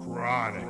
Chronic.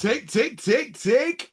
Tick, tick, tick, tick.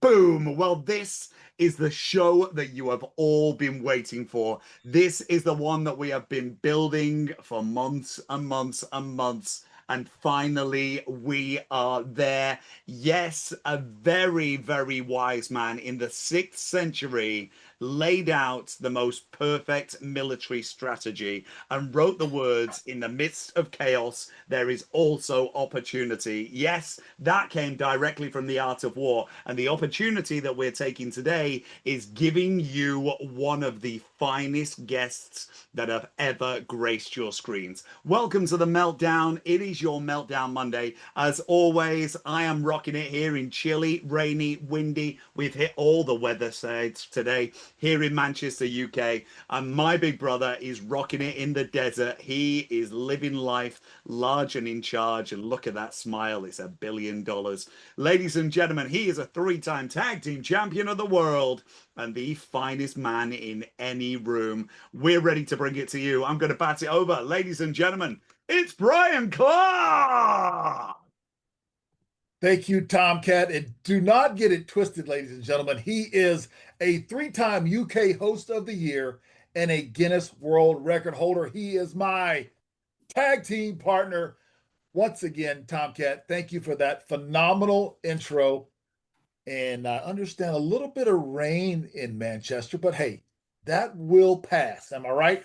Boom. Well, this is the show that you have all been waiting for. This is the one that we have been building for months and months and months. And finally, we are there. Yes, a very, very wise man in the 6th century laid out the most perfect military strategy and wrote the words, "In the midst of chaos, there is also opportunity." Yes, that came directly from the art of war. And the opportunity that we're taking today is giving you one of the finest guests that have ever graced your screens. Welcome to the Meltdown. It is your Meltdown Monday. As always, I am rocking it here in chilly, rainy, windy. We've hit all the weather sides today here in Manchester, UK. And my big brother is rocking it in the desert. He is living life large and in charge. And look at that smile. It's $1 billion. Ladies and gentlemen, he is a 3-time tag team champion of the world and the finest man in any room. We're ready to bring it to you. I'm going to bat it over. Ladies and gentlemen, it's Bryan Clark. Thank you, Tomcat. And do not get it twisted, ladies and gentlemen. He is a 3-time UK Host of the Year and a Guinness World Record holder. He is my tag team partner. Once again, Tomcat, thank you for that phenomenal intro. And I understand a little bit of rain in Manchester, but hey, that will pass. Am I right?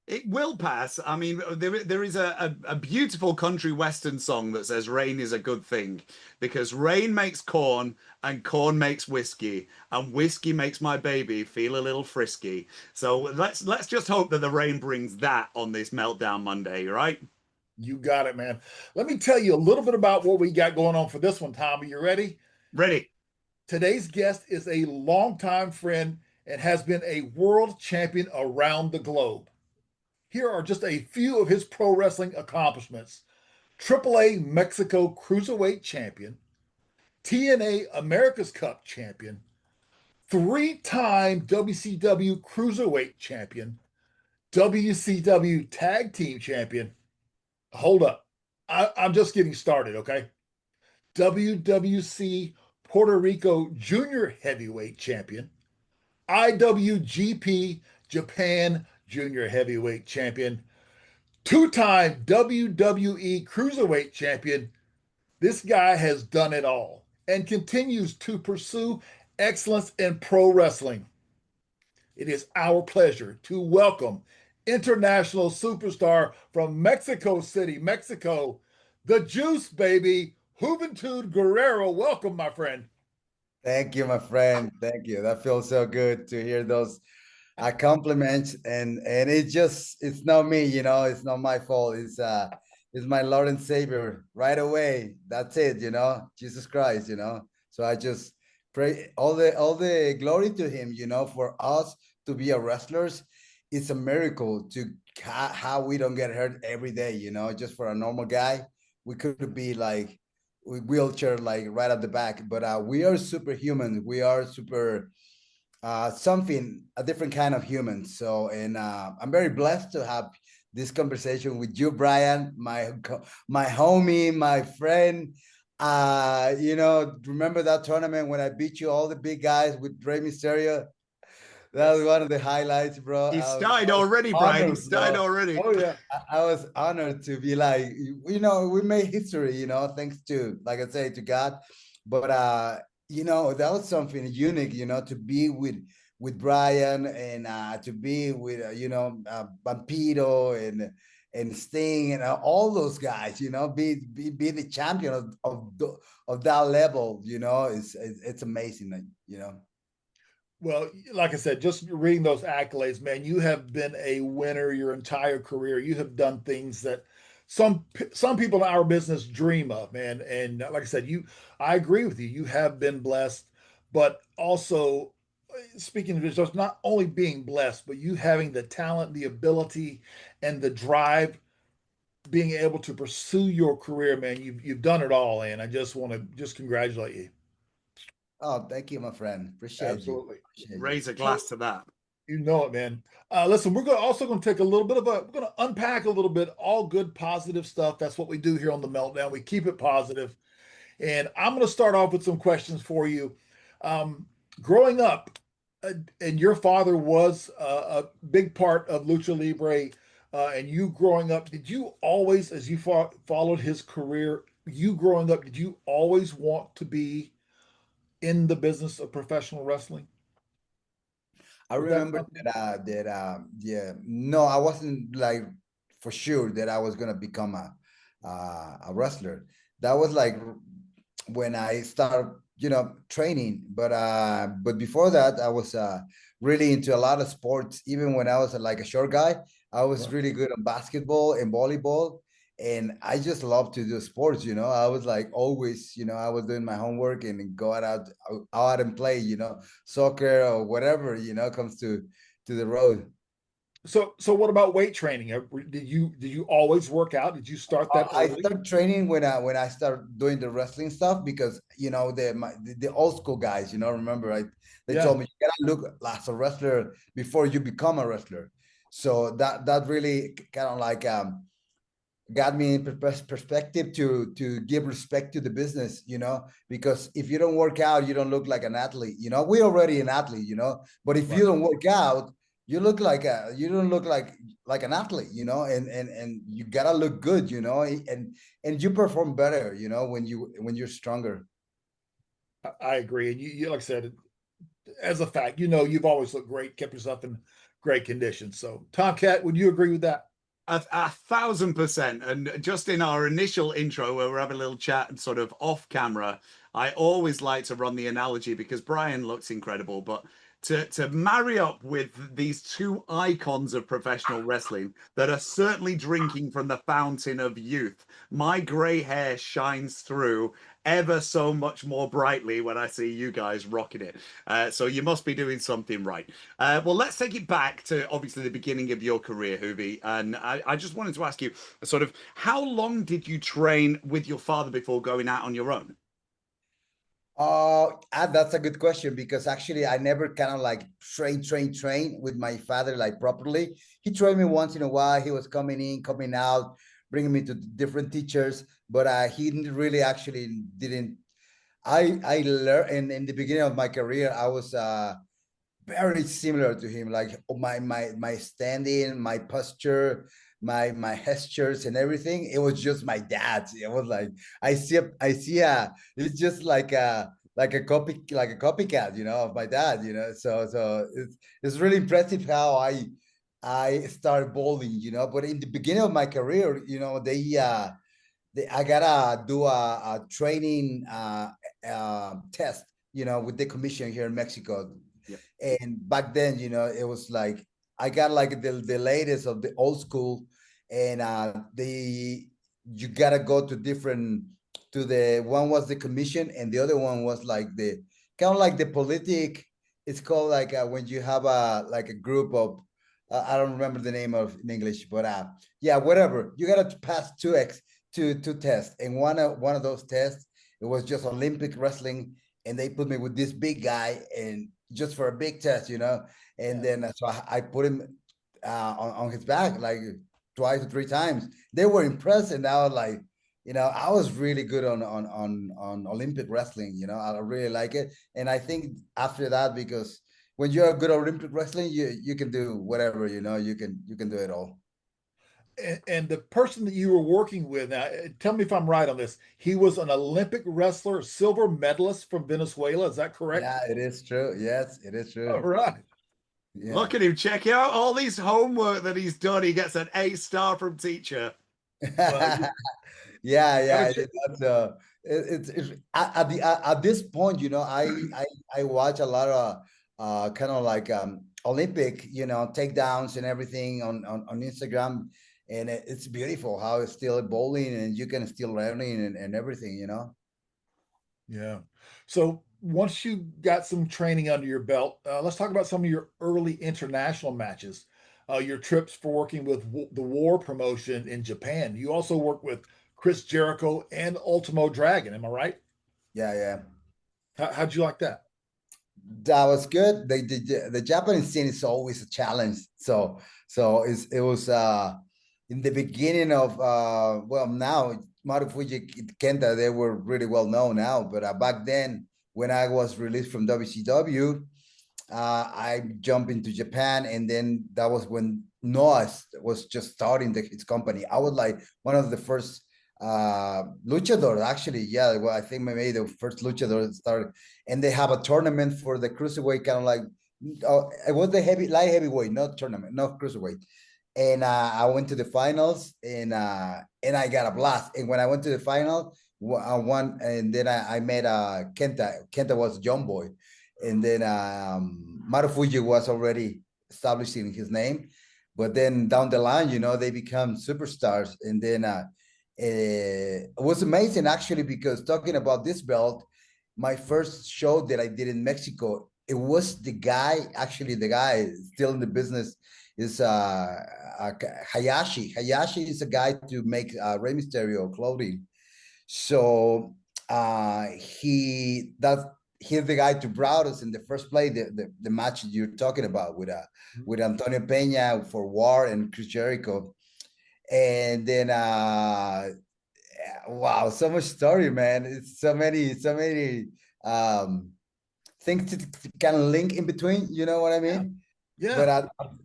It will pass. I mean, there is a beautiful country western song that says rain is a good thing because rain makes corn and corn makes whiskey and whiskey makes my baby feel a little frisky. So let's just hope that the rain brings that on this Meltdown Monday, right? You got it, man. Let me tell you a little bit about what we got going on for this one, Tommy. You ready? Ready. Today's guest is a longtime friend and has been a world champion around the globe. Here are just a few of his pro wrestling accomplishments: AAA Mexico Cruiserweight Champion, TNA America's Cup Champion, 3-time WCW Cruiserweight Champion, WCW Tag Team Champion. Hold up. I'm just getting started, okay? WWC Puerto Rico Junior Heavyweight Champion, IWGP Japan Junior Heavyweight Champion, 2-time WWE Cruiserweight Champion. This guy has done it all and continues to pursue excellence in pro wrestling. It is our pleasure to welcome international superstar from Mexico City, Mexico, the Juice Baby, Juventud Guerrero. Welcome, my friend. Thank you, my friend. Thank you. That feels so good to hear those compliments. And it's not me, it's not my fault. It's my Lord and Savior right away. That's it, Jesus Christ, So I just pray all the glory to him, for us to be a wrestlers. It's a miracle to how we don't get hurt every day, just for a normal guy. We could be like wheelchair like right at the back, but we are superhuman. We are super a different kind of human. So, and I'm very blessed to have this conversation with you, Bryan, my homie, my friend. Remember that tournament when I beat you, all the big guys with Rey Mysterio? That was one of the highlights, bro. He I started was already, Brian. He honored, started bro. already. Oh yeah. I was honored to be like, we made history, thanks to, like I say, to God. But that was something unique, to be with Brian and to be with Vampiro and Sting and all those guys, be the champion of that level, it's amazing, Well, like I said, just reading those accolades, man, you have been a winner your entire career. You have done things that some people in our business dream of, man. And like I said, I agree with you. You have been blessed, but also speaking of just not only being blessed, but you having the talent, the ability, and the drive, being able to pursue your career, man. You've done it all, and I just want to just congratulate you. Oh, thank you, my friend. Appreciate you. Absolutely. Appreciate you. Raise a glass to that. You know it, man. Listen, we're also going to take a little bit we're going to unpack a little bit, all good, positive stuff. That's what we do here on the Meltdown. We keep it positive. And I'm going to start off with some questions for you. Growing up, and your father was a big part of Lucha Libre, and you growing up, did you always, as you followed his career, you growing up, did you always want to be in the business of professional wrestling? I Was that remember something? yeah, no, I wasn't like for sure that I was gonna become a wrestler. That was like when I started, training. But before that, I was really into a lot of sports. Even when I was like a short guy, I was Right. really good on basketball and volleyball. And I just love to do sports, I was like always, I was doing my homework and go out and play, soccer or whatever, comes to the road. So what about weight training? Did you always work out? Did you start that I early? started training when I started doing the wrestling stuff because the old school guys, remember, they Yeah. told me you gotta look as a wrestler before you become a wrestler. So that really kind of like got me in perspective to give respect to the business, because if you don't work out, you don't look like an athlete. We're already an athlete, but if you Right. don't work out, you don't look like an athlete, and you gotta look good, and you perform better, when you're stronger. I agree. And you, like I said, as a fact, you've always looked great, kept yourself in great condition. So, Tomcat, would you agree with that? A thousand percent. And just in our initial intro, where we're having a little chat and sort of off camera, I always like to run the analogy because Brian looks incredible, but to marry up with these two icons of professional wrestling that are certainly drinking from the fountain of youth, my gray hair shines through ever so much more brightly when I see you guys rocking it. So you must be doing something right. Well, let's take it back to obviously the beginning of your career, Juvi. And I just wanted to ask you sort of how long did you train with your father before going out on your own? That's a good question because actually I never kind of like train with my father like properly. He trained me once in a while. He was coming in, coming out, bringing me to different teachers, but he didn't really actually didn't. I learned in the beginning of my career. I was very similar to him, like my standing, my posture, my gestures and everything. It was just my dad's. It was like I see it's just like a copycat, of my dad, so it's really impressive how I started bowling, but in the beginning of my career, I gotta do a training test, with the commission here in Mexico. Yep. And back then, it was like I got like the latest of the old school, and you gotta go to different to the one was the commission, and the other one was like the kind of like the politic. It's called like when you have a group of I don't remember the name of in English, but yeah, whatever. You gotta pass two tests, and one of those tests it was just Olympic wrestling, and they put me with this big guy, and just for a big test, and Yeah. then so I put him on his back like twice or three times. They were impressed, and I was like, I was really good on Olympic wrestling. I really like it, and I think after that because when you're good at Olympic wrestling, you can do whatever, you know, you can do it all. And the person that you were working with, now, tell me if I'm right on this. He was an Olympic wrestler, silver medalist from Venezuela. Is that correct? Yeah, it is true. Yes, it is true. All right. Yeah. Look at him. Check out all these homework that he's done. He gets an A-star from teacher. Well, Yeah. That's, it's at this point, you know, I watch a lot of kind of like Olympic, you know, takedowns and everything on Instagram, and it's beautiful how it's still bowling and you can still learning and everything, you know. yeah. So once you got some training under your belt, let's talk about some of your early international matches. Your trips for working with the War promotion in Japan. You also worked with Chris Jericho and Ultimo Dragon. Am I right? Yeah. How'd you like that? That was good. The Japanese scene is always a challenge. So it was in the beginning of well, now Marufuji Kenta, they were really well known now, but back then when I was released from WCW, I jumped into Japan, and then that was when Noah was just starting his company. I was like one of the first luchador, actually. Yeah, well, I think maybe the first luchador started, and they have a tournament for the cruiserweight, kind of like it was the light heavyweight, not tournament, not cruiserweight. And I went to the finals, and I got a blast. And when I went to the final, I won, and then I met Kenta. Kenta was a young boy, and then Marufuji was already establishing his name. But then down the line, you know, they become superstars, and then it was amazing actually, because talking about this belt, my first show that I did in Mexico, it was the guy still in the business is Hayashi. Hayashi is a guy to make Rey Mysterio clothing. So he's the guy to brought us in the first play, the match you're talking about with Antonio Peña for War and Chris Jericho. And then wow, so much story, man. It's so many things to kind of link in between, you know what I mean? Yeah. But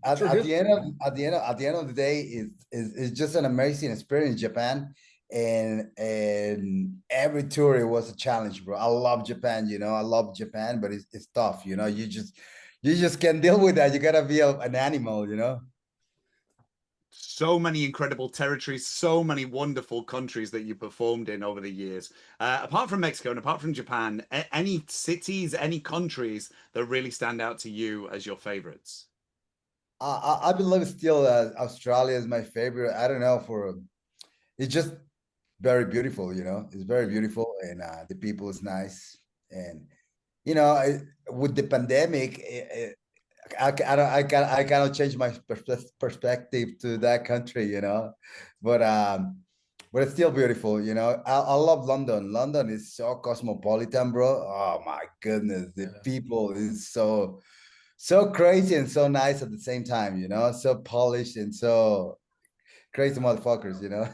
at the end of the day, it's just an amazing experience in Japan. And every tour it was a challenge, bro. I love Japan, you know. I love Japan, but it's tough, you know. You just can't deal with that. You gotta be an animal, you know. So many incredible territories, so many wonderful countries that you performed in over the years. Apart from Mexico and apart from Japan, any cities, any countries that really stand out to you as your favorites? I believe still Australia is my favorite. I don't know, it's just very beautiful, you know. It's very beautiful, and the people is nice, and you know, with the pandemic, I cannot change my perspective to that country, you know, but it's still beautiful, you know. I love London. London is so cosmopolitan, bro. Oh my goodness, the people is so crazy and so nice at the same time, you know, so polished and so crazy motherfuckers, you know.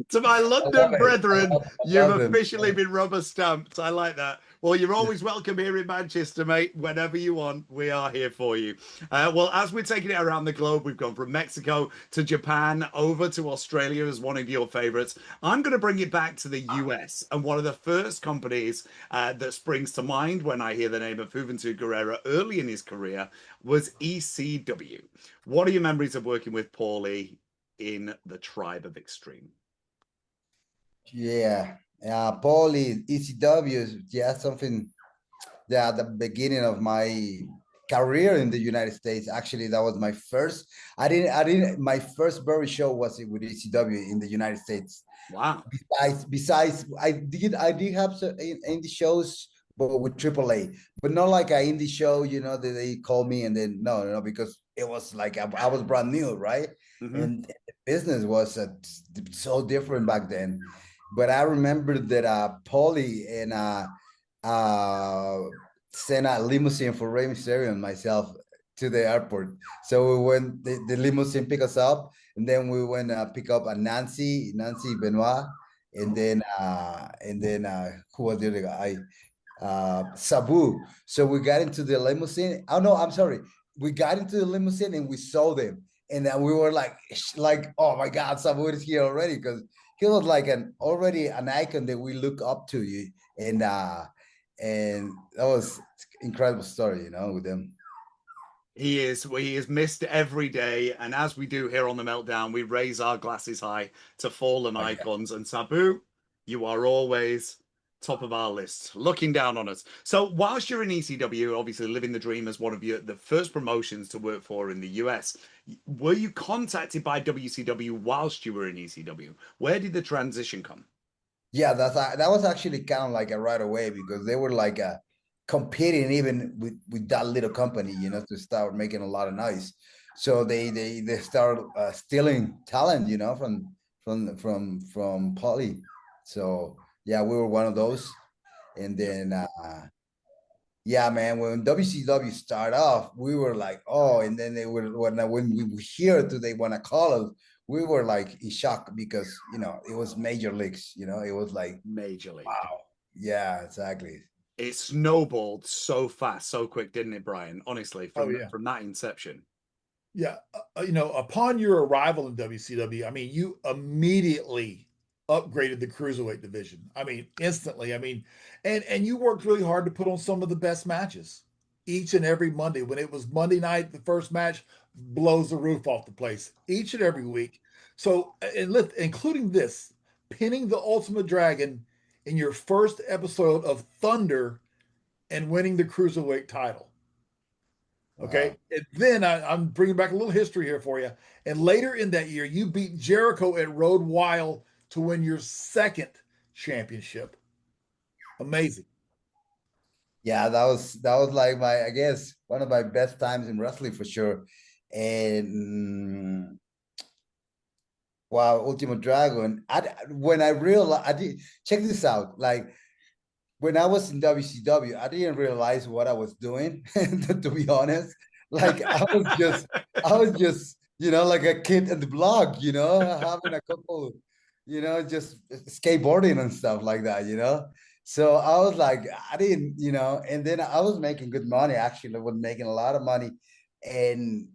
To my London brethren, you've London. officially been rubber stamped. I like that. Well, you're always welcome here in Manchester, mate. Whenever you want, we are here for you. Well, as we're taking it around the globe, we've gone from Mexico to Japan, over to Australia as one of your favorites. I'm going to bring it back to the US. And one of the first companies that springs to mind when I hear the name of Juventud Guerrera early in his career was ECW. What are your memories of working with Paulie in the Tribe of Extreme? Yeah, Paulie, ECW, yeah, something that at the beginning of my career in the United States, actually, that was my first. My first very show was with ECW in the United States. Wow. Besides, I did have some indie shows, but with AAA, but not like an indie show, you know, that they call me and then no, because it was like I was brand new, right? Mm-hmm. And the business was so different back then. But I remember that Paulie and sent a limousine for Rey Mysterio and myself to the airport. So we went, the limousine pick us up, and then we went pick up Nancy Benoit, and then who was the other guy? Sabu. So we got into the limousine. Oh no, I'm sorry. We got into the limousine and we saw them, and then we were like, oh my God, Sabu is here already, because he was like already an icon that we look up to. You and that was incredible story, you know, with him. He is missed every day, and as we do here on the Meltdown, we raise our glasses high to fallen icons. And Sabu, you are always top of our list, looking down on us. So whilst you're in ECW, obviously living the dream as one of the first promotions to work for in the US, were you contacted by WCW whilst you were in ECW? Where did the transition come? Yeah, that was actually kind of like a right away, because they were like competing even with that little company, you know, to start making a lot of noise. So they start stealing talent, you know, from Poly. So yeah, we were one of those. And then yeah, man, when WCW started off, we were like, oh, and then they were when we hear that they want to call us, we were like in shock, because you know it was major leagues, you know, it was like Major League. wow, yeah, exactly. It snowballed so fast, so quick, didn't it, Brian? Honestly, from that inception. Yeah, you know, upon your arrival in WCW, I mean, you immediately upgraded the cruiserweight division. I mean, instantly. I mean, and you worked really hard to put on some of the best matches each and every Monday. When it was Monday night, the first match blows the roof off the place each and every week. So, including this, pinning the Ultimo Dragon in your first episode of Thunder and winning the cruiserweight title. Okay. Wow. And then I'm bringing back a little history here for you. And later in that year, you beat Jericho at Road Wild to win your second championship. Amazing. Yeah, that was like I guess one of my best times in wrestling for sure. And wow, Ultimo Dragon. When I realized, I did check this out. Like when I was in WCW, I didn't realize what I was doing, to be honest. Like I was just, you know, like a kid at the block, you know, having a couple, you know, just skateboarding and stuff like that, you know. So I was like, I didn't, you know, and then I was making good money. Actually, I was making a lot of money, and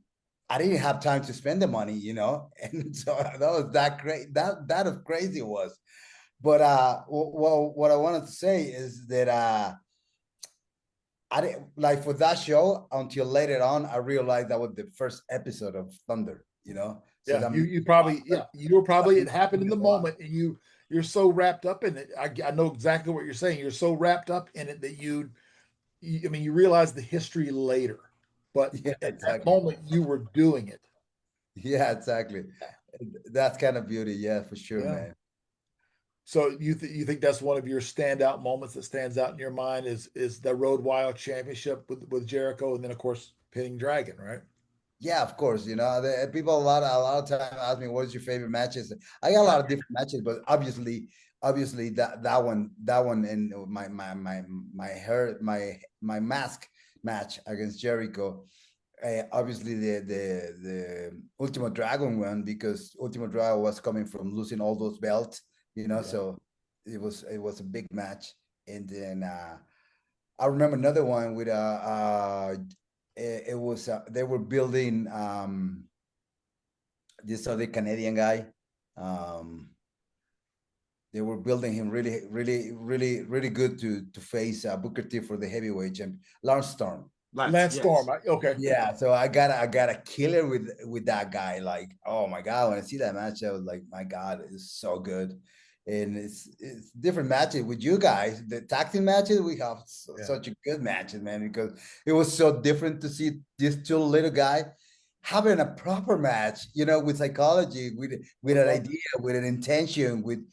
I didn't have time to spend the money, you know. And so that was that great. That was crazy it was. But well, what I wanted to say is that I didn't like for that show until later on. I realized that was the first episode of Thunder, you know. So Yeah, that you probably you were probably it happened in the a lot. moment, and you're so wrapped up in it. I know exactly what you're saying. You're so wrapped up in it that I mean, you realize the history later, but Yeah, at that exactly. moment you were doing it. Yeah, exactly. That's kind of beauty. Yeah, for sure, Yeah. man. So you think that's one of your standout moments that stands out in your mind is the Road Wild Championship with Jericho, and then of course pinning Dragon, right? Yeah, of course. You know, people a lot of time ask me what is your favorite matches. I got a lot of different matches, but obviously that one and my mask match against Jericho. Obviously the Ultimo Dragon one, because Ultimo Dragon was coming from losing all those belts, you know. Yeah. So it was a big match. And then I remember another one with it was they were building this other Canadian guy. Um, they were building him really good to face Booker T for the heavyweight champion, Lance Storm. Lance Storm. Yes. Okay. Yeah, so I got a killer with that guy. Like, oh my God, when I see that match, I was like, my God, it's so good. And it's different matches with you guys. The tag team matches, we have such a good matches, man, because it was so different to see these two little guys having a proper match, you know, with psychology, with an idea, with an intention, with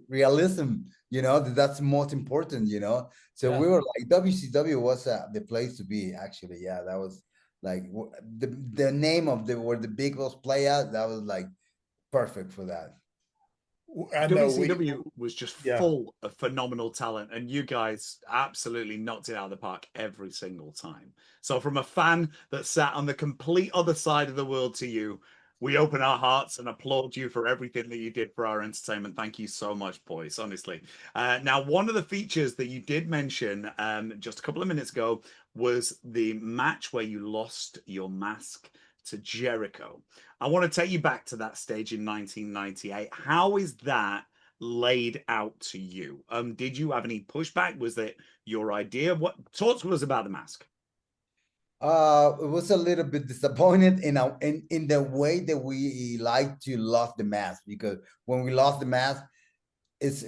realism, you know, that's most important, you know. So Yeah. we were like, WCW was the place to be, actually. Yeah, that was like the name of where the big boss play out. That was like perfect for that. I know WCW was just yeah. full of phenomenal talent, and you guys absolutely knocked it out of the park every single time. So, from a fan that sat on the complete other side of the world to you, we open our hearts and applaud you for everything that you did for our entertainment. Thank you so much, boys, honestly. Now, one of the features that you did mention just a couple of minutes ago was the match where you lost your mask to Jericho. I want to take you back to that stage in 1998. How is that laid out to you? Did you have any pushback? Was that your idea? What talk to us about the mask? It was a little bit disappointed in the way that we like to lose the mask, because when we lost the mask, it's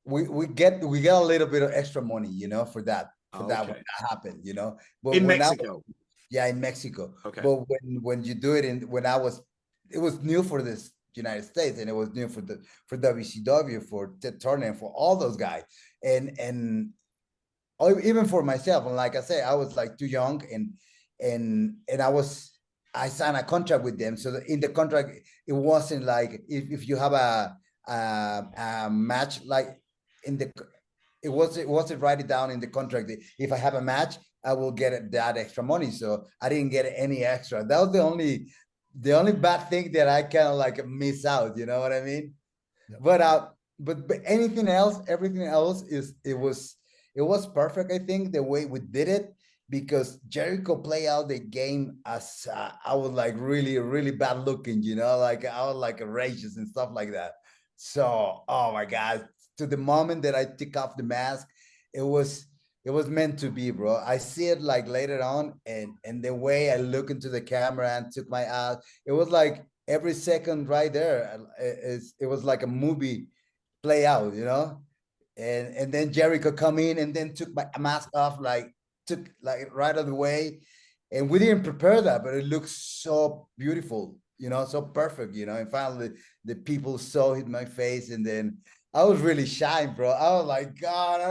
we get a little bit of extra money, you know, for that when that happened, you know. But in when Mexico. Yeah, in Mexico. Okay. But when you do it it was new for this United States, and it was new for WCW, for Ted Turner, and for all those guys, and even for myself. And like I say, I was like too young, and I signed a contract with them. So in the contract, it wasn't like if you have a match, like in the it wasn't write it down in the contract that if I have a match, I will get that extra money. So I didn't get any extra. That was the only bad thing that I kind of like miss out. You know what I mean? Yep. But anything else, everything else it was perfect. I think the way we did it, because Jericho play out the game as I was like really, really bad looking, you know, like I was like racist and stuff like that. So, oh my God, to the moment that I took off the mask, it was meant to be, bro. I see it like later on, and the way I look into the camera and took my eyes, it was like every second right there. It was like a movie play out, you know. And then Jericho come in and then took my mask off, took right out of the way, and we didn't prepare that, but it looks so beautiful, you know, so perfect, you know. And finally, the people saw it in my face, and then I was really shy, bro. I was like, God, I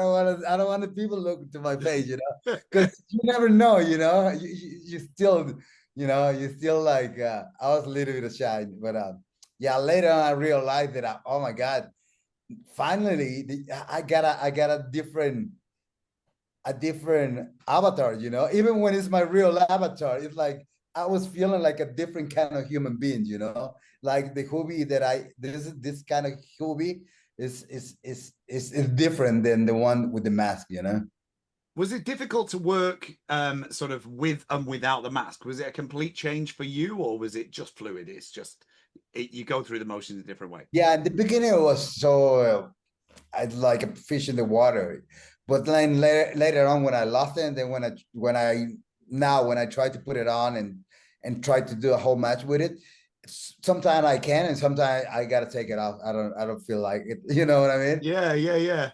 don't want the people looking to my face, you know, because you never know, you know. You still, you know, you still like. I was a little bit shy, but yeah. Later on, I realized that oh my God, finally I got a different avatar, you know. Even when it's my real avatar, it's like I was feeling like a different kind of human being, you know. Like the Juvi this kind of Juvi is different than the one with the mask, you know. Was it difficult to work sort of with and without the mask? Was it a complete change for you, or was it just fluid? It's just you go through the motions a different way. Yeah, in the beginning it was so I'd like a fish in the water, but then later on when I lost it, and then when I try to put it on and try to do a whole match with it, sometimes I can, and sometimes I gotta take it off. I don't feel like it. You know what I mean? Yeah. Yeah.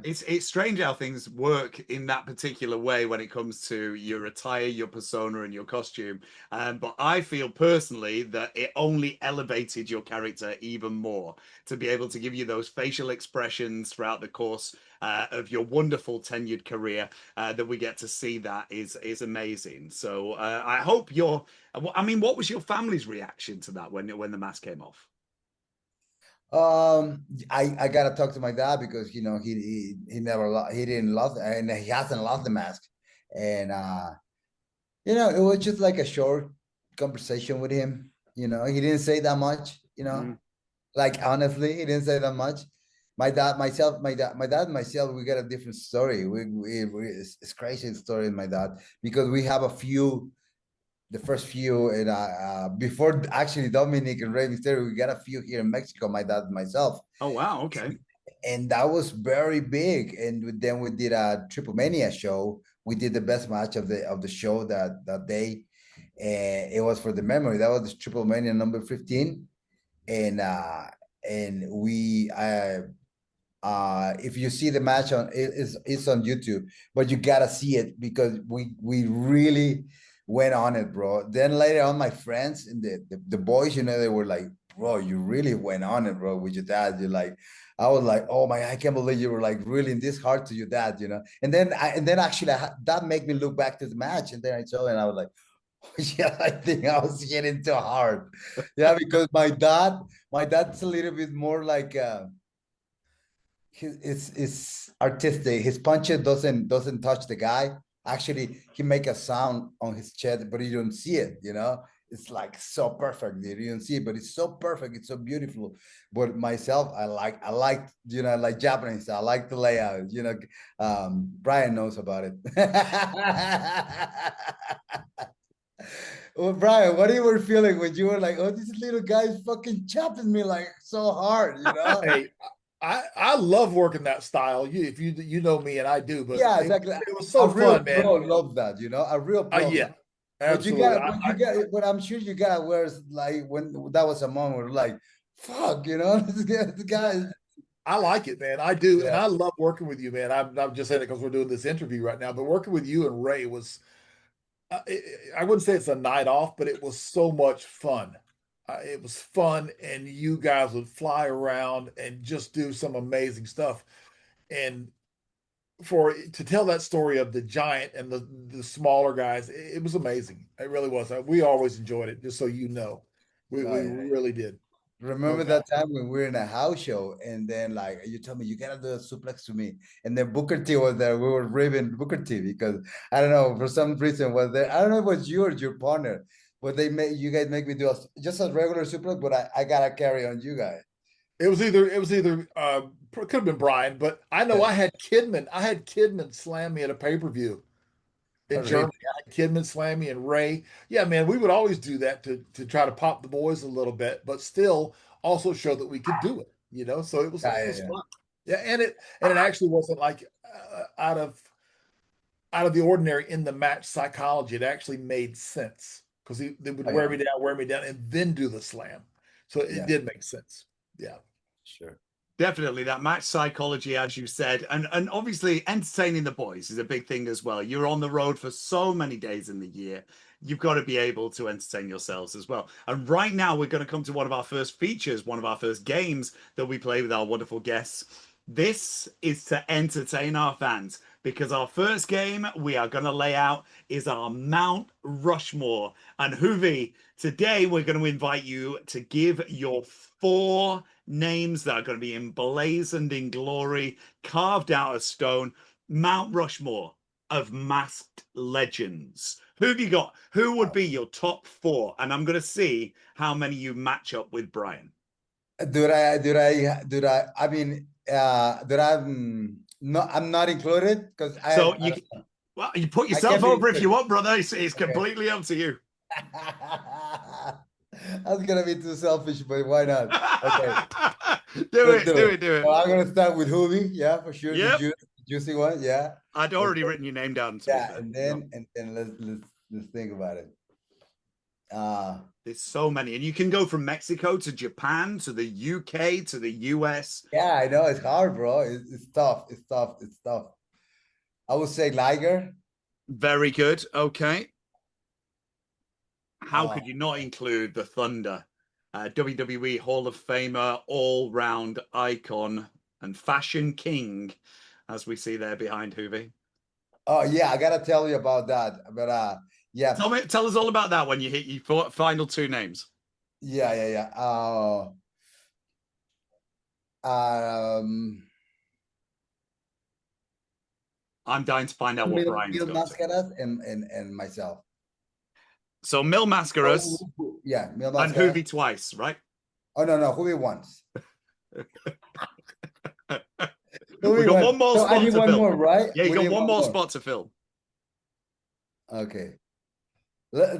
It's strange how things work in that particular way when it comes to your attire, your persona, and your costume. But I feel personally that it only elevated your character even more to be able to give you those facial expressions throughout the course of your wonderful tenured career. That we get to see that is amazing. So I hope I mean, what was your family's reaction to that when the mask came off? I gotta talk to my dad, because you know he didn't lose, and he hasn't lost the mask, and you know, it was just like a short conversation with him. You know, he didn't say that much, you know. Like honestly, he didn't say that much. My dad, and myself, we got a different story. It's crazy story in my dad, because we have the first few, and before actually Dominic and Rey Mysterio, we got a few here in Mexico, my dad and myself. Oh wow, okay. And that was very big. And then we did a Triple Mania show. We did the best match of the show that day, and it was for the memory. That was the Triple Mania number 15, and we if you see the match it's on YouTube, but you gotta see it, because we really went on it, bro. Then later on, my friends and the boys, you know, they were like, bro, you really went on it, bro, with your dad. You're like, I was like, oh my, I can't believe you were like really this hard to your dad, you know. And then actually that made me look back to the match, and then I saw it, and I was like, yeah, I think I was hitting too hard. Yeah, because my dad's a little bit more like it's artistic. His punches doesn't touch the guy. Actually, he make a sound on his chest, but you don't see it, you know? It's like so perfect. You don't see it, but it's so perfect. It's so beautiful. But myself, I like, you know, like Japanese. I like the layout, you know. Bryan knows about it. Well, Bryan, what you were feeling when you were like, oh, this little guy's fucking chopping me like so hard, you know? Hey, I love working that style. If you know me, and I do, but Yeah, exactly. it was A so real fun, man. pro loves that, you know, a real pro. Yeah, But you absolutely. got, but I'm sure you got where it's like when that was a moment where like, fuck, you know, this guy. I like it, man. I do, and Yeah, I love working with you, man. I'm just saying it because we're doing this interview right now. But working with you and Ray was, I wouldn't say it's a night off, but it was so much fun. It was fun, and you guys would fly around and just do some amazing stuff. And to tell that story of the giant and the smaller guys, it was amazing. It really was. We always enjoyed it. Just so you know, we yeah. really did. No Remember doubt. that time when we were in a house show and then like you told me you gotta do a suplex to me and then Booker T was there. We were raving Booker T because I don't know for some reason was there. I don't know if it was you or your partner, but they made you guys make me do just a regular suplex, but I gotta carry on you guys. It was either could have been Bryan, but I know Yeah. I had Kidman. I had Kidman slam me at a pay-per-view Oh, in really? Germany. I had Kidman slam me and Ray. Yeah, man, we would always do that to try to pop the boys a little bit, but still also show that we could do it. So it was Yeah, it yeah, was yeah. fun. Yeah, and it actually wasn't like out of the ordinary in the match psychology. It actually made sense because they would Oh, yeah, wear me down, and then do the slam. So it yeah, did make sense. Yeah. sure. Definitely that match psychology, as you said, and obviously entertaining the boys is a big thing as well. You're on the road for so many days in the year. You've got to be able to entertain yourselves as well. And right now, we're going to come to one of our first features, one of our first games that we play with our wonderful guests. This is to entertain our fans because our first game we are going to lay out is our Mount Rushmore. And Juvi, today we're going to invite you to give your 4 names that are going to be emblazoned in glory, carved out of stone, Mount Rushmore of masked legends. Who have you got? Who would be your top 4? And I'm going to see how many you match up with Bryan. I mean, no, I'm not included because So I well, you put I yourself can't be over if you included. want, brother. It's Okay. completely up to you. That's gonna be too selfish, but why not? Okay, do let's it, do do it. it, do it. Well, I'm gonna start with Juvi, yeah, for sure. The Yep. juicy one, yeah. I'd And already written your name down, to be yeah, fair. and Yep. then let's think about it. There's so many. And you can go from Mexico to Japan to the UK to the US. Yeah, I know it's hard, bro. It's tough. It's tough. It's tough. I would say Liger. Very good. Okay. How Uh, could you not include the Thunder? WWE Hall of Famer, all round icon, and fashion king, as we see there behind Juvi. oh yeah, I gotta tell you about that. But yeah, Tell us all about that when you hit your final 2 names. yeah. Um, I'm dying to find out what Bryan's Mil got to. Mascaras and myself. So Mil Mascaras Yeah, Mil and Mascaras. Juvi twice, right? Oh no, Juvi once. We got one more So I spot need to one fill. more, right? Yeah, you We got need one more more. spot to fill. Okay.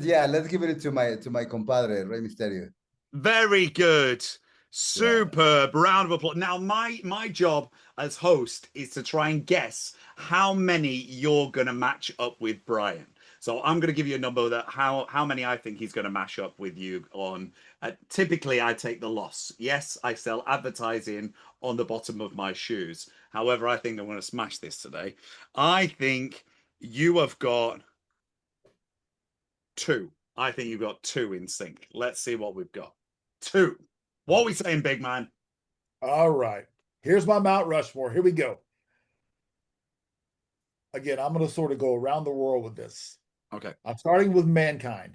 Yeah, let's give it to my compadre, Rey Mysterio. Very good. Yeah. Superb. Round of applause. Now, my job as host is to try and guess how many you're gonna match up with Bryan. So I'm gonna give you a number that how many I think he's gonna mash up with you on. Typically, I take the loss. Yes, I sell advertising on the bottom of my shoes. However, I think I'm gonna smash this today. I think you have got 2. I think you've got 2 in sync. Let's see what we've got. 2. What are we saying, big man? All right. Here's my Mount Rushmore. Here we go. Again, I'm going to sort of go around the world with this. Okay. I'm starting with Mankind.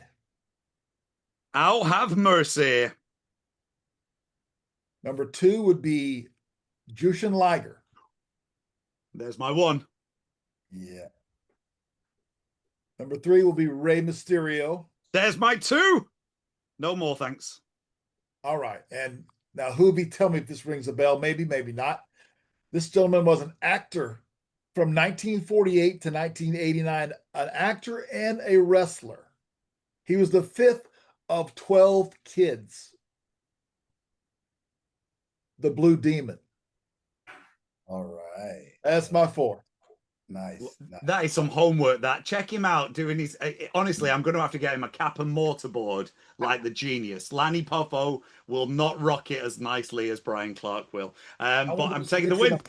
I'll have mercy. Number 2 would be Jushin Liger. There's my 1. Yeah. Number 3 will be Rey Mysterio. There's my 2. No more, thanks. All right. And now, Juvi, tell me if this rings a bell. Maybe, maybe not. This gentleman was an actor from 1948 to 1989, an actor and a wrestler. He was the 5th of 12 kids. The Blue Demon. All right. That's my 4. Nice. That is some homework. That check him out doing his. Honestly, I'm going to have to get him a cap and mortarboard like the genius. Lanny Poffo will not rock it as nicely as Brian Clark will. But I'm taking the win.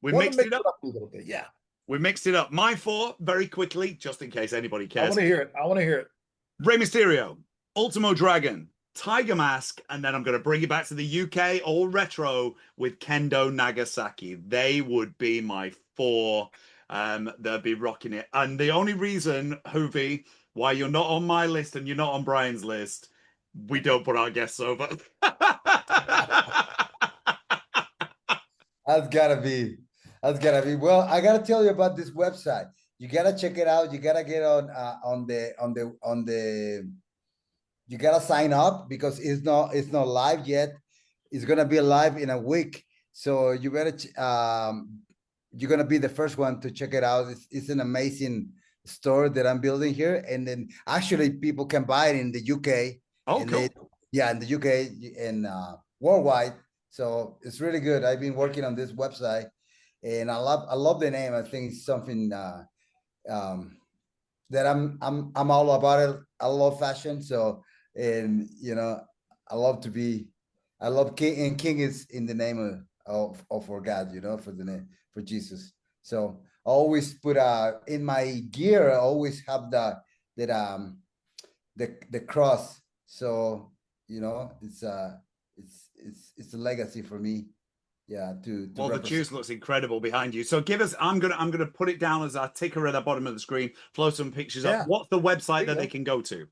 We mixed it up a little bit. Yeah, we mixed it up. My 4 very quickly, just in case anybody cares. I want to hear it. I want to hear it. Rey Mysterio, Ultimo Dragon, Tiger Mask, and then I'm going to bring it back to the UK, all retro, with Kendo Nagasaki. They would be my 4. They'll be rocking it. And the only reason, Juvi, why you're not on my list and you're not on Brian's list, we don't put our guests over. That's gotta be. Well, I gotta tell you about this website. You gotta check it out. You gotta get on the. You gotta sign up because it's not live yet. It's gonna be live in a week, so you better. You're gonna be the first one to check it out. It's an amazing store that I'm building here, and then actually people can buy it in the UK. Oh, cool. In the UK and worldwide. So it's really good. I've been working on this website, and I love the name. I think it's something that I'm all about it. I love fashion, so and I love King, and King is in the name of for God, for the name for Jesus. So I always put in my gear. I always have the cross. So it's a legacy for me. Yeah. Well, the juice looks incredible behind you. So give us. I'm gonna put it down as our ticker at the bottom of the screen. Flow some pictures up. What's the website that they can go to?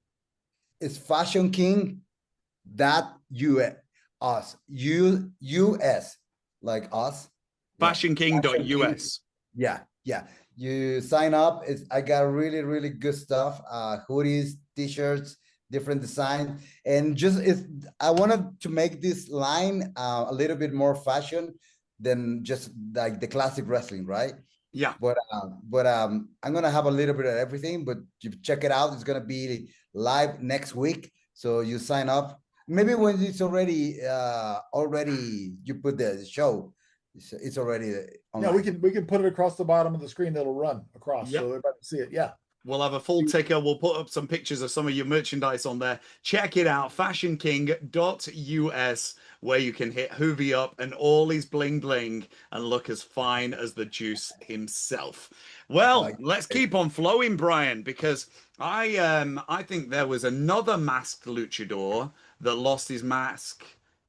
It's fashionking.us. US like us. Fashionking.us. Yeah. You sign up. I got really, really good stuff. Hoodies, t-shirts, different design, and I wanted to make this line a little bit more fashion than just like the classic wrestling, right? Yeah. But I'm gonna have a little bit of everything. But you check it out. It's gonna be live next week. So you sign up. Maybe when it's already you put the show. It's already online. Yeah, we can put it across the bottom of the screen. That'll run across, so everybody can see it. Yeah. We'll have a full ticker. We'll put up some pictures of some of your merchandise on there. Check it out, fashionking.us, where you can hit Juvi up and all his bling bling and look as fine as the juice himself. Well, let's keep on flowing, Brian, because I think there was another masked luchador that lost his mask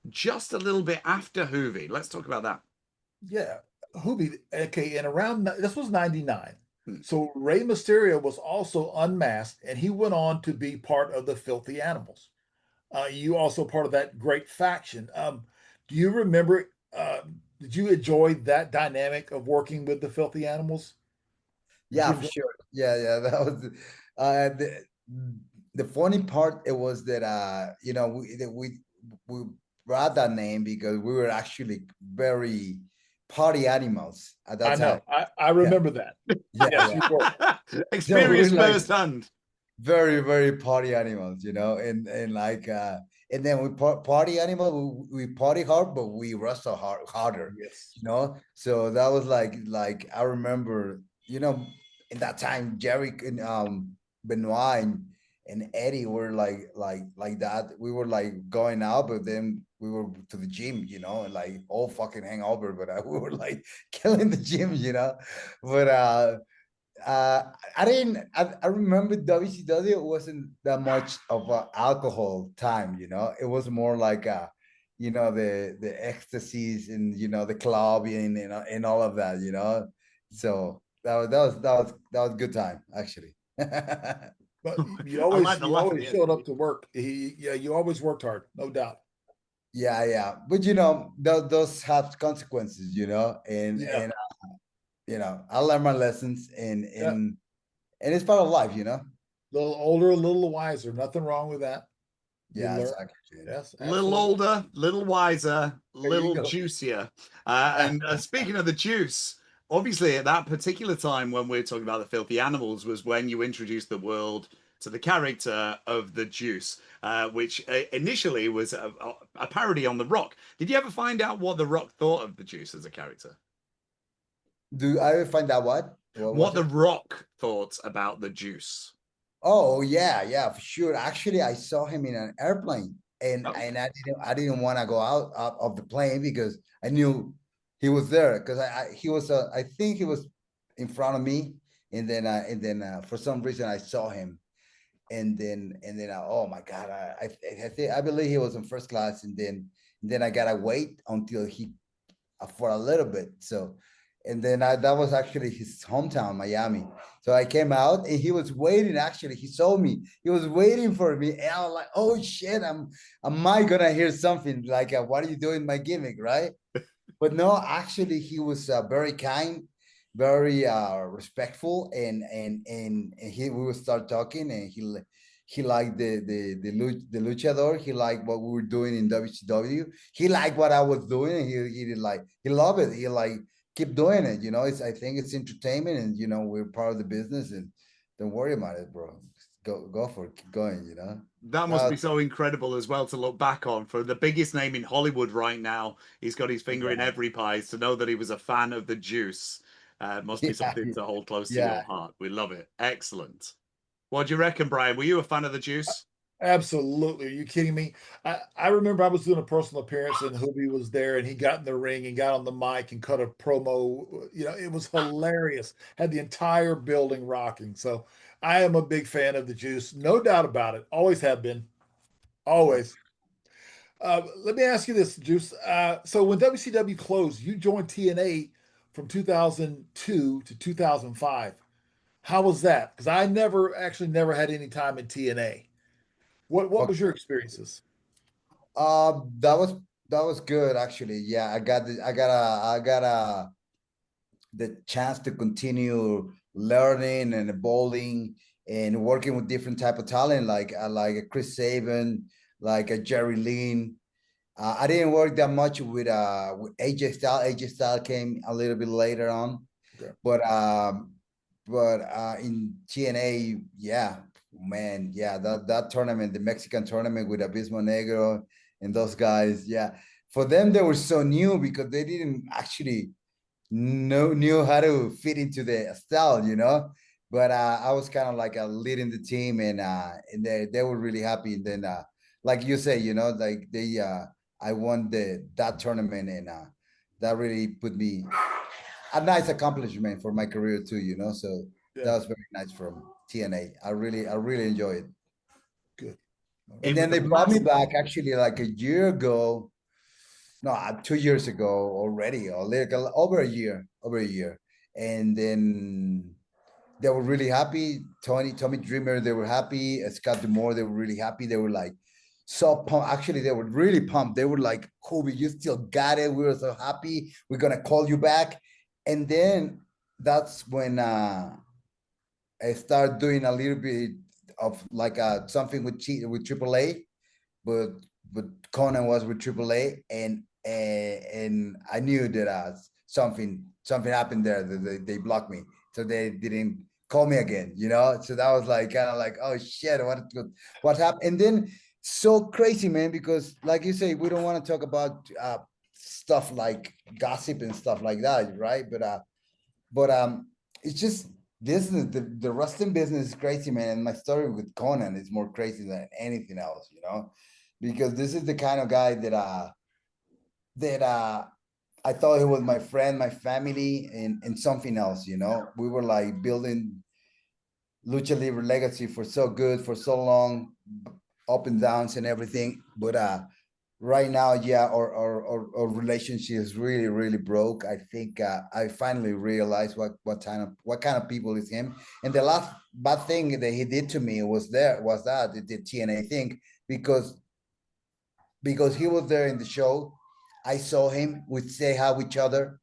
just a little bit after Juvi. Let's talk about that. Yeah, Juvi. Okay, and around this was 99. So Rey Mysterio was also unmasked, and he went on to be part of the Filthy Animals. You also part of that great faction. Do you remember? Did you enjoy that dynamic of working with the Filthy Animals? Yeah, for sure. Yeah. That was the funny part. It was that we brought that name because we were actually very party animals at that time. I remember that. Yeah. Experience firsthand. Very, very party animals, and then we party animal. We party hard, but we wrestle harder. Yes. So that was like I remember, in that time, Jerry and Benoit and Eddie were like that. We were like going out, but then we were to the gym, and like all fucking hangover, but we were like killing the gym, But I remember WCW wasn't that much of an alcohol time, It was more like the ecstasies and the clubbing and all of that, So that was a good time actually. But you always showed up to work. You always worked hard, no doubt. Yeah. But those have consequences, and I learned my lessons and And it's part of life, you know. A little older, a little wiser. Nothing wrong with that. You Yeah, learn. exactly. Yes, Little absolutely. older, little wiser, There you little go. juicier. And speaking of the juice, obviously at that particular time when we're talking about the filthy animals was when you introduced the world to the character of the Juice, which initially was a parody on The Rock. Did you ever find out what The Rock thought of the Juice as a character? Do I find out what? What What was The it? Rock thought about the Juice? Oh yeah, yeah, for sure. Actually, I saw him in an airplane, and Oh, I didn't want to go out of the plane because I knew he was there because he was I think he was in front of me, and then for some reason I saw him, and then oh my God, I think I believe he was in first class, and then I gotta wait until he for a little bit. So, and then that was actually his hometown, Miami. So I came out and he was waiting. Actually, he saw me. He was waiting for me, and I was like, "Oh shit, am I gonna hear something like, what are you doing, my gimmick, right?" But no, actually, he was very kind, very respectful, and we would start talking, and he liked the luchador. He liked what we were doing in WCW. He liked what I was doing, and he did like he loved it. He like keep doing it. You know, it's I think it's entertainment, and you know we're part of the business, and don't worry about it, bro. Go for it, keep going. You know. that must No, be so incredible as well to look back on. For the biggest name in Hollywood right now, he's got his finger in yeah, every pie. To know that he was a fan of the Juice must be yeah, something to hold close to your yeah. heart. We love it. Excellent. What do you reckon, Brian? Were you a fan of the Juice? Absolutely. Are you kidding me? I remember I was doing a personal appearance and Juvi was there and he got in the ring and got on the mic and cut a promo. You know, it was hilarious. Had the entire building rocking. So I am a big fan of the Juice. No doubt about it. Always have been. Always. Let me ask you this, Juice. So when WCW closed, you joined TNA from 2002 to 2005. How was that? Because I never had any time in TNA. What was your experiences? That was good actually. Yeah, I got the chance to continue learning and evolving and working with different type of talent like a Chris Saban, like a Jerry Lynn. I didn't work that much with AJ Styles. AJ Styles came a little bit later on, Okay. but in TNA, yeah, man, yeah, that tournament, the Mexican tournament with Abismo Negro and those guys, yeah, for them they were so new because they didn't actually knew how to fit into the style, you know. But I was kind of like leading the team, and they were really happy. And then, like you say, you know, like I won that tournament, and that really put me a nice accomplishment for my career too, you know. So that Yeah, was very nice from TNA. I really enjoyed it. good. All And It right. was then a they brought me massive. back actually like a year ago. No, 2 years ago already, or like over a year. And then they were really happy. Tommy Dreamer, they were happy. Scott Demore, they were really happy. They were like so pumped. Actually, they were really pumped. They were like, Kobe, you still got it. We were so happy. We're gonna call you back. And then that's when I started doing a little bit of like something with AAA, but but Konnan was with AAA, and I knew that something happened there. That they blocked me, so they didn't call me again. You know, so that was like kind of like, oh shit, what happened? And then so crazy, man, because like you say, we don't want to talk about stuff like gossip and stuff like that, right? But it's just business. The wrestling business is crazy, man. And my story with Konnan is more crazy than anything else, you know, because this is the kind of guy that I thought he was my friend, my family, and something else, you know. We were like building Lucha Libre legacy for so good for so long, up and downs and everything. But right now, yeah, our relationship is really broke. I think I finally realized what kind of people is him. And the last bad thing that he did to me was that the TNA thing, because he was there in the show. I saw him. We say hi with each other.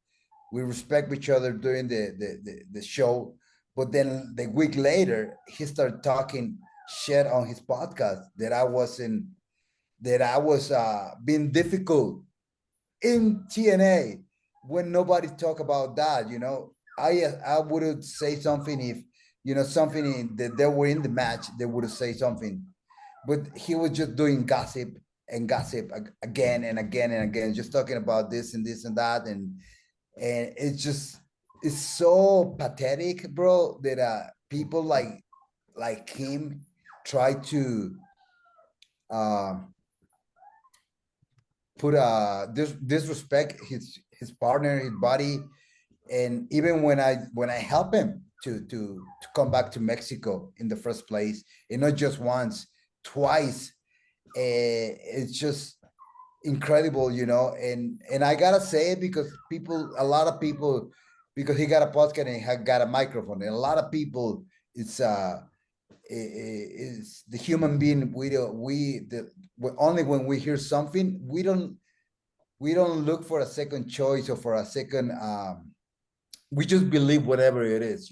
We respect each other during the show. But then the week later, he started talking shit on his podcast that I was being difficult in TNA when nobody talk about that. I would say something if something that they were in the match, they would say something, but he was just doing gossip and gossip again and again and again, just talking about this and this and that, and it's so pathetic, bro, that people like him try to uh, put disrespect his partner, his body. And even when I help him to come back to Mexico in the first place, and not just once, twice, it's just incredible, and I gotta say it because a lot of people, because he got a podcast and he got a microphone, and a lot of people, it's is the human being, only when we hear something, we don't look for a second choice or for a second, we just believe whatever it is,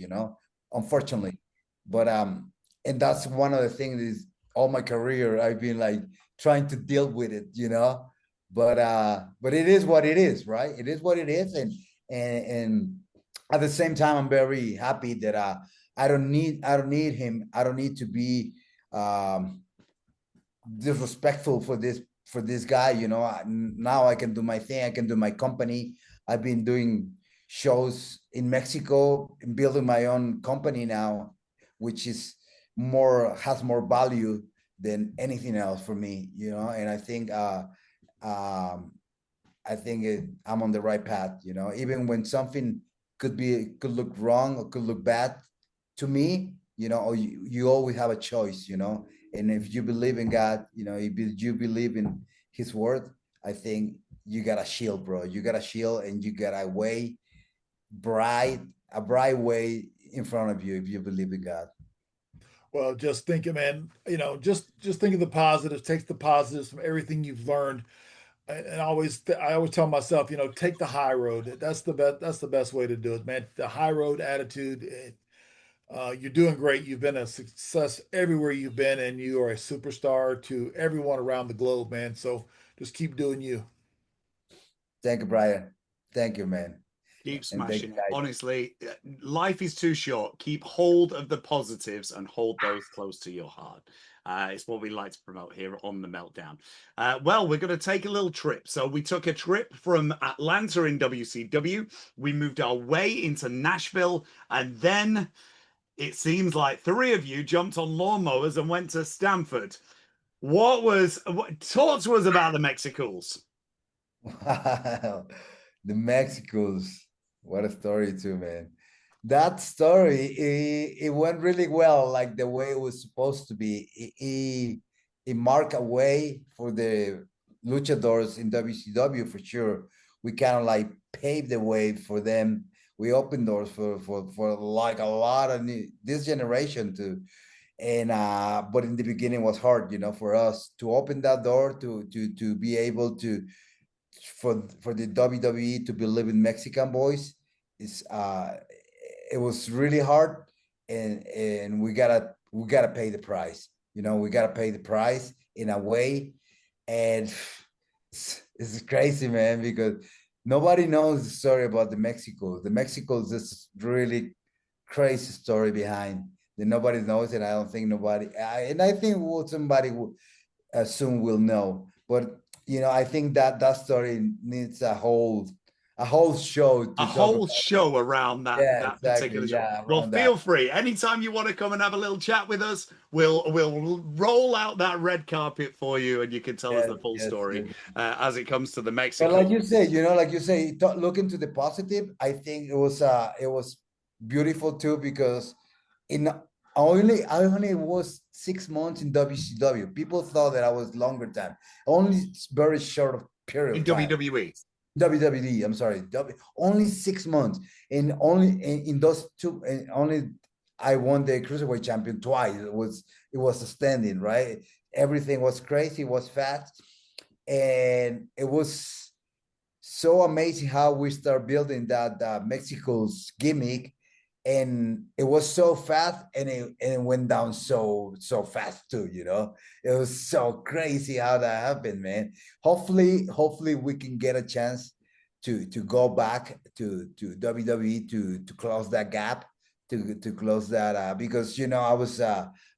unfortunately. But and that's one of the things is all my career I've been like trying to deal with it, but it is what it is, right? It is what it is. And at the same time, I'm very happy that I don't need him. I don't need to be disrespectful for this guy. Now I can do my thing. I can do my company. I've been doing shows in Mexico and building my own company now, which has more value than anything else for me. And I think I'm on the right path. Even when something could look wrong or could look bad to me, or you always have a choice, and if you believe in God, if you believe in his word, I think you got a shield, bro. You got a shield, and you got a bright way in front of you if you believe in God. Well, just thinking, man, just think of the positives, take the positives from everything you've learned. And I always tell myself, take the high road. That's the best way to do it, man. The high road attitude. You're doing great. You've been a success everywhere you've been, and you are a superstar to everyone around the globe, man. So just keep doing you. Thank you, Brian. Thank you, man. Keep And thank smashing you, it. guys. Honestly, life is too short. Keep hold of the positives and hold those close to your heart. It's what we like to promote here on the Meltdown. Well, we're going to take a little trip. So we took a trip from Atlanta in WCW. We moved our way into Nashville, and then it seems like three of you jumped on lawnmowers and went to Stamford. Talk to us about the Mexicools? Wow. The Mexicools. What a story too, man. That story, it went really well, like the way it was supposed to be. It marked a way for the luchadors in WCW for sure. We kind of like paved the way for them. We opened doors for like a lot of this generation to, and but in the beginning it was hard, for us to open that door to be able to for the WWE to believe in Mexican boys. Is it was really hard, and we gotta pay the price. We gotta pay the price in a way, and it's crazy, man, because nobody knows the story about the Mexicools. The Mexicools is really crazy story behind that nobody knows, and I don't think nobody. And I think somebody will soon will know, but I think that story needs a whole show to A talk whole about. show around Yeah, that exactly. particular show. Yeah, Well, around that. feel free. Anytime you want to come and have a little chat with us, we'll roll out that red carpet for you, and you can tell us Yes, the full yes, story yes. as it comes to the But Mexico. like you say, look into the positive. I think it was beautiful too, because in I only was 6 months in WCW. People thought that I was longer time. Only very short period In of time. WWE. WWE, I'm sorry, only 6 months, and only in those two, and only I won the cruiserweight champion twice. It was a standing, right? Everything was crazy, it was fast, and it was so amazing how we start building that Mexico's gimmick, and it was so fast, and it went down so fast too. It was so crazy how that happened, man. Hopefully we can get a chance to go back to WWE to close that gap, to close that, because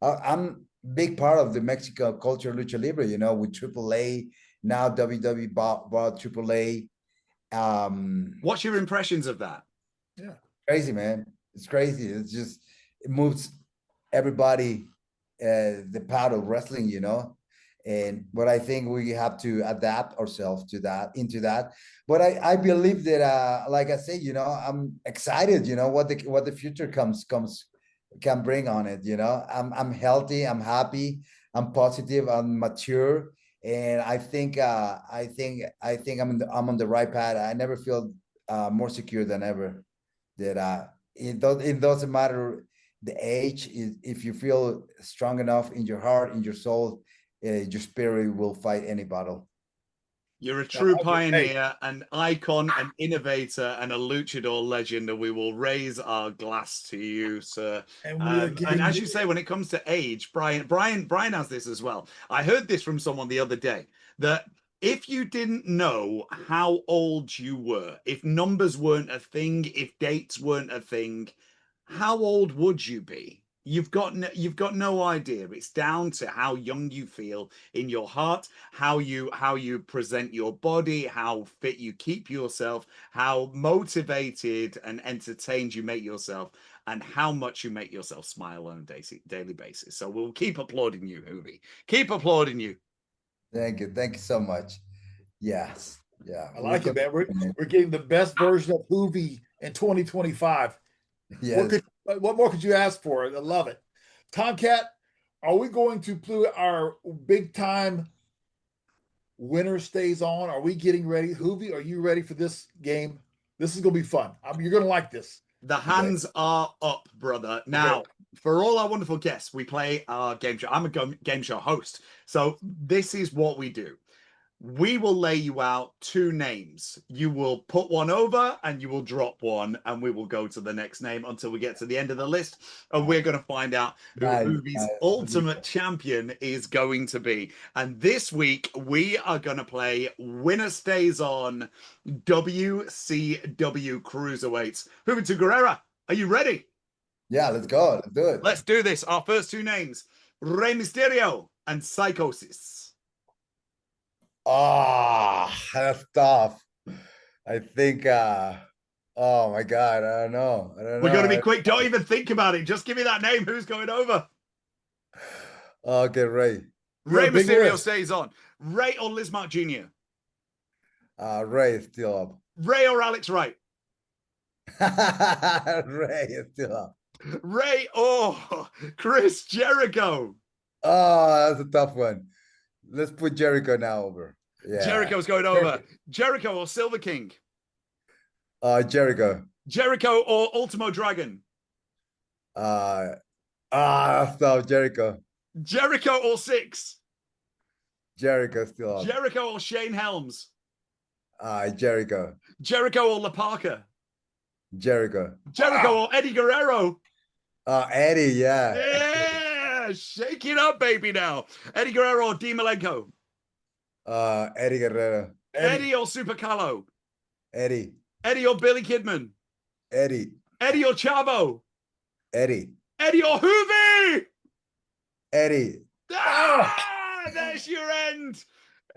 I'm big part of the Mexican culture, lucha libre, with AAA. Now WWE bought AAA. What's your impressions of that? Yeah, Crazy, man. It's crazy. It moves everybody, the part of wrestling, but I think we have to adapt ourselves to that, into that. But I believe that, like I say, I'm excited, what the future can bring on it. I'm healthy, I'm happy, I'm positive, I'm mature, and I think I'm on the right path. I never feel more secure than ever. That it doesn't matter the age. If you feel strong enough in your heart, in your soul, your spirit will fight any battle. You're a true Hey, pioneer, an icon, an innovator, and a luchador legend, and we will raise our glass to you, sir. and we are And getting as you say, when it comes to age, Brian has this as well. I heard this from someone the other day, that if you didn't know how old you were, if numbers weren't a thing, if dates weren't a thing, how old would you be? You've got no idea. It's down to how young you feel in your heart, how you present your body, how fit you keep yourself, how motivated and entertained you make yourself, and how much you make yourself smile on a daily basis. So we'll keep applauding you, Juvi. Keep applauding you. Thank you so much. Yes, yeah. I like it, man. We're getting the best version of Juvi in 2025. Yes. What more could you ask for? I love it. Tomcat, are we going to play our big time winner stays on? Are we getting ready? Juvi, are you ready for this game? This is going to be fun. You're going to like this. The hands are up, brother. Now, for all our wonderful guests, we play our game show. I'm a game show host. So this is what we do. We will lay you out two names. You will put one over and you will drop one, and we will go to the next name until we get to the end of the list. And we're going to find out who Juvi's ultimate champion is going to be. And this week, we are going to play Winner Stays On WCW Cruiserweights. Juventud Guerrera, are you ready? Yeah, let's go. Let's do it. Let's do this. Our first two names, Rey Mysterio and Psychosis. That's tough. I think oh my god, I don't know. We're going to be quick. Don't even think about it. Just give me that name. Who's going over? Okay, Ray. Rey Mysterio stays on. Ray or Liz Mark Jr.? Ray is still up. Ray or Alex Wright? Ray is still up. Ray or Chris Jericho? Oh, that's a tough one. Let's put Jericho now over. Yeah. Jericho's going over. Jericho or Silver King? Jericho. Jericho or Ultimo Dragon? That's tough. Jericho. Jericho or Six? Jericho still up. Jericho or Shane Helms? Jericho. Jericho or La Parka? Jericho. Jericho or Eddie Guerrero? Eddie, yeah. Yeah, shake it up, baby, now. Eddie Guerrero or Dean Malenko? Eddie Guerrero. Eddie or Super Carlo? Eddie. Eddie or Billy Kidman? Eddie. Eddie or Chavo? Eddie. Eddie or Juvi? Eddie. There's your end.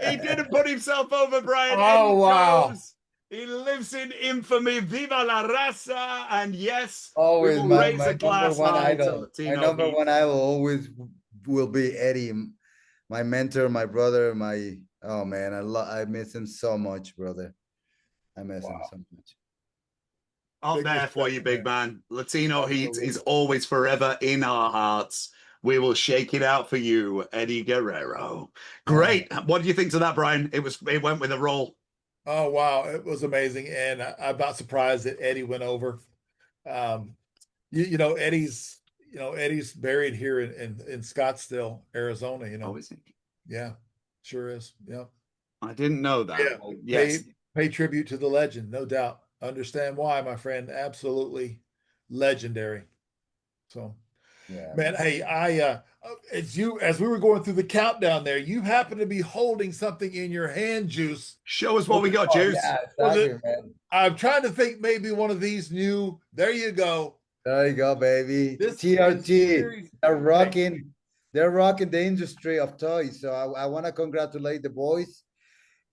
He didn't put himself over, Brian. Oh, Eddie wow. goes. He lives in infamy. Viva la raza. And yes, Always we will my raise a glass number one high to idol. Latino My number heat. one idol always will be Eddie, my mentor, my brother, oh man, I miss him so much, brother. I miss him so much. Up there for you, big man. Latino heat is always forever in our hearts. We will shake it out for you, Eddie Guerrero. Great. What do you think to that, Brian? It went with a roll. Oh wow, it was amazing, and I'm not surprised that Eddie went over. Eddie's buried here in Scottsdale, Arizona. Oh, is he? Yeah, sure is. Yeah, I didn't know that. Yeah, Yes. pay tribute to the legend, no doubt. Understand why, my friend. Absolutely legendary. So, Yeah, man, man. hey, as we were going through the countdown there, you happen to be holding something in your hand, Juice. Show us what we got, Oh, Juice. yeah, Was exactly, it? man. I'm trying to think maybe one of these new. There you go. There you go, baby. This is TRT. series. They're Hey, rocking. They're rocking the industry of toys. So I want to congratulate the boys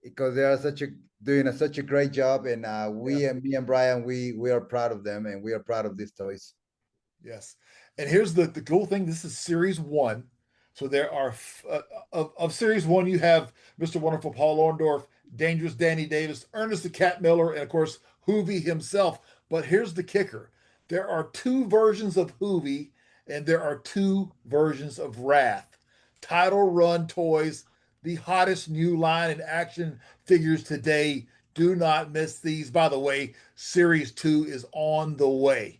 because they are such a great job. And yeah, we and me and Brian, we are proud of them, and we are proud of these toys. yes. And here's the cool thing. This is series one. So there are of series one, you have Mr. Wonderful Paul Orndorff, Dangerous Danny Davis, Ernest the Cat Miller, and of course Juvi himself. But here's the kicker: there are two versions of Juvi, and there are two versions of Wrath. Title Run Toys, the hottest new line in action figures today. Do not miss these. By the way, Series 2 is on the way.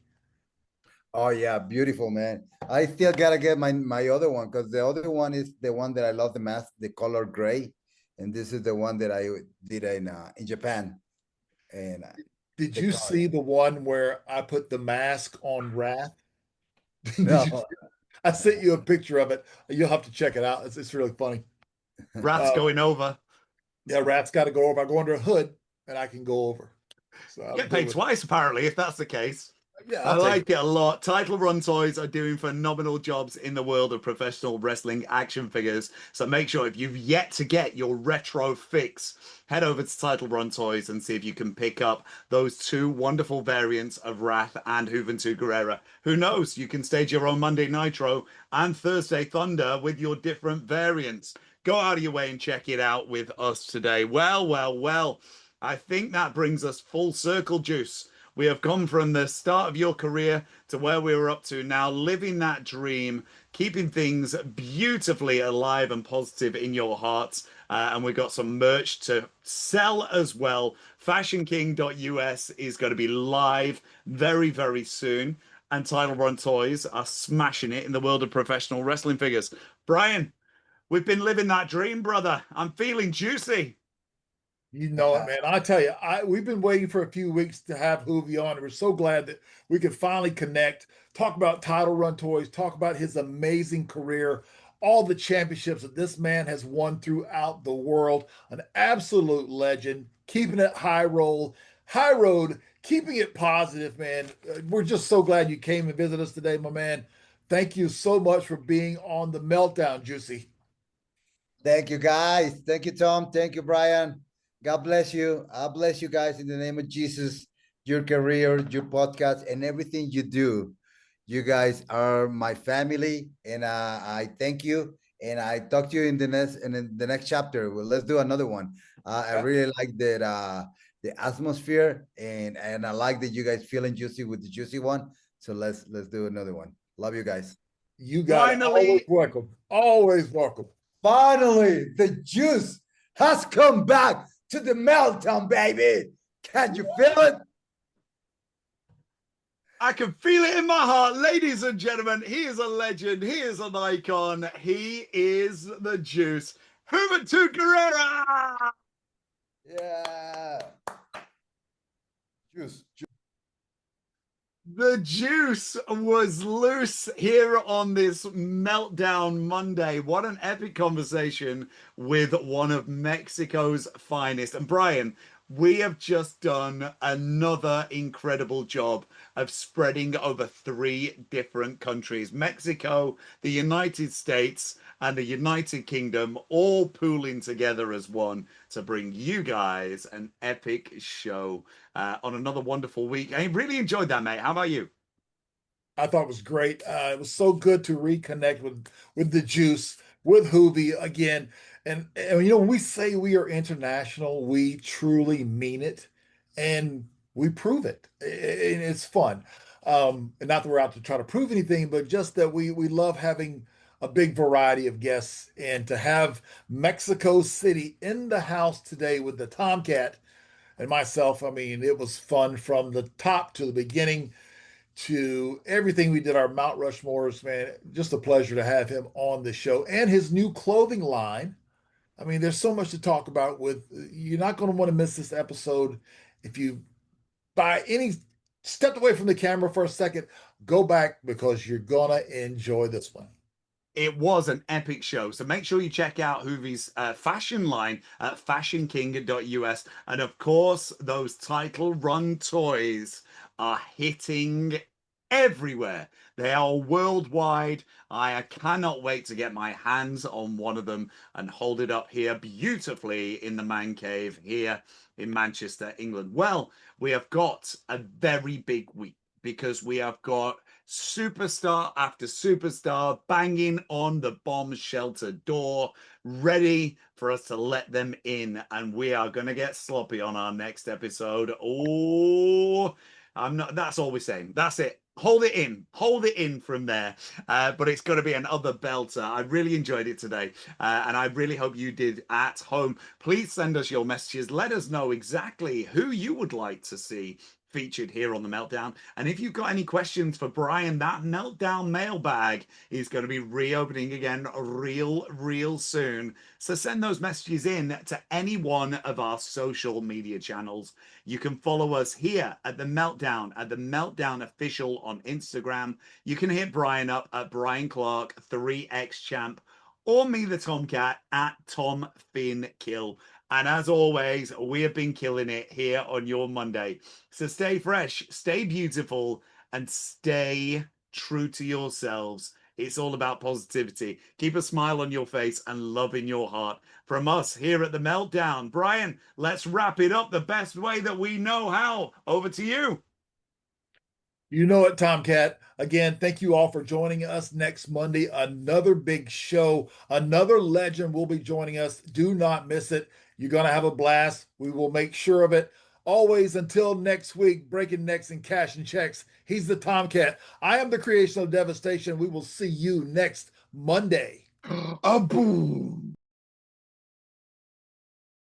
Oh yeah, beautiful, man. I still gotta get my other one because the other one is the one that I love the most, the color gray, and this is the one that I did in Japan. And Did the you color. see the one where I put the mask on Wrath? Did you? No, I sent you a picture of it. You'll have to check it out. It's really funny. Wrath's Uh, going over. yeah, Wrath's got to go over. I go under a hood and I can go over. So I'm Get good paid with twice, apparently, if that's the case. it. Yeah, I I'll take like it. it a lot. Title Run Toys are doing phenomenal jobs in the world of professional wrestling action figures. So make sure if you've yet to get your retro fix, head over to Title Run Toys and see if you can pick up those two wonderful variants of Wrath and Juventud Guerrera. Who knows? You can stage your own Monday Nitro and Thursday Thunder with your different variants. Go out of your way and check it out with us today. Well, well, well. I think that brings us full circle, Juice. We have come from the start of your career to where we were up to now, living that dream, keeping things beautifully alive and positive in your hearts. And we've got some merch to sell as well. FashionKing.us is going to be live very, very soon. And Title Run Toys are smashing it in the world of professional wrestling figures. Brian, we've been living that dream, brother. I'm feeling juicy. You know it, man. I tell you, we've been waiting for a few weeks to have Juvi on. We're so glad that we could finally connect, talk about Title Run Toys, talk about his amazing career, all the championships that this man has won throughout the world. An absolute legend, keeping it high road, keeping it positive, man. We're just so glad you came and visited us today, my man. Thank you so much for being on the Meltdown, Juicy. thank you guys. Thank you, Tom. Thank you, Brian. God bless you. I bless you guys in the name of Jesus, your career, your podcast, and everything you do. You guys are my family, and I thank you. And I talk to you in the next chapter. Well, let's do another one. I Yeah, really like that the atmosphere, and I like that you guys feeling juicy with the juicy one. So let's do another one. Love you guys. you got it. Always Finally, welcome. Always welcome. Finally, the juice has come back to the meltdown, baby. Can you feel it? I can feel it in my heart. Ladies and gentlemen, he is a legend. He is an icon. He is the juice. Juventud Guerrera! Yeah. Juice. The juice was loose here on this Meltdown Monday. What an epic conversation with one of Mexico's finest. And Brian, we have just done another incredible job of spreading over three different countries: Mexico, the United States, and the United Kingdom, all pooling together as one to bring you guys an epic show on another wonderful week. I really enjoyed that, mate. How about you? I thought it was great. It was so good to reconnect with the juice, with Juvi again. And you know, when we say we are international, we truly mean it, and we prove it. And it's fun. And not that we're out to try to prove anything, but just that we love having a big variety of guests, and to have Mexico City in the house today with the Tomcat and myself. I mean, it was fun from the top to the beginning to everything we did, our Mount Rushmores, man. Just a pleasure to have him on the show, and his new clothing line. I mean, there's so much to talk about with. You're not going to want to miss this episode if you buy stepped away from the camera for a second. Go back because you're gonna enjoy this one. It was an epic show. So make sure you check out Juvi's fashion line at fashionking.us. And of course, those title run toys are hitting everywhere. They are worldwide. I cannot wait to get my hands on one of them and hold it up here beautifully in the man cave here in Manchester, England. Well, we have got a very big week because we have got superstar after superstar banging on the bomb shelter door, ready for us to let them in. And we are going to get sloppy on our next episode. Oh, I'm not, that's all we're saying. That's it. Hold it in from there. But it's going to be another belter. I really enjoyed it today. And I really hope you did at home. Please send us your messages. Let us know exactly who you would like to see featured here on the Meltdown. And if you've got any questions for Bryan, that Meltdown mailbag is going to be reopening again real soon. So send those messages in to any one of our social media channels. You can follow us here at the Meltdown Official on Instagram. You can hit Bryan up at Bryan Clark 3X Champ, or me, the Tomcat, at Tom Finkill. And as always, we have been killing it here on your Monday. So stay fresh, stay beautiful, and stay true to yourselves. It's all about positivity. Keep a smile on your face and love in your heart. From us here at the Meltdown, Bryan, let's wrap it up the best way that we know how. Over to you. You know it, Tomcat. Again, thank you all for joining us next Monday. Another big show. Another legend will be joining us. Do not miss it. You're going to have a blast. We will make sure of it. Always, until next week, breaking necks and cashing checks. He's the Tomcat. I am the creation of devastation. We will see you next Monday. A boom.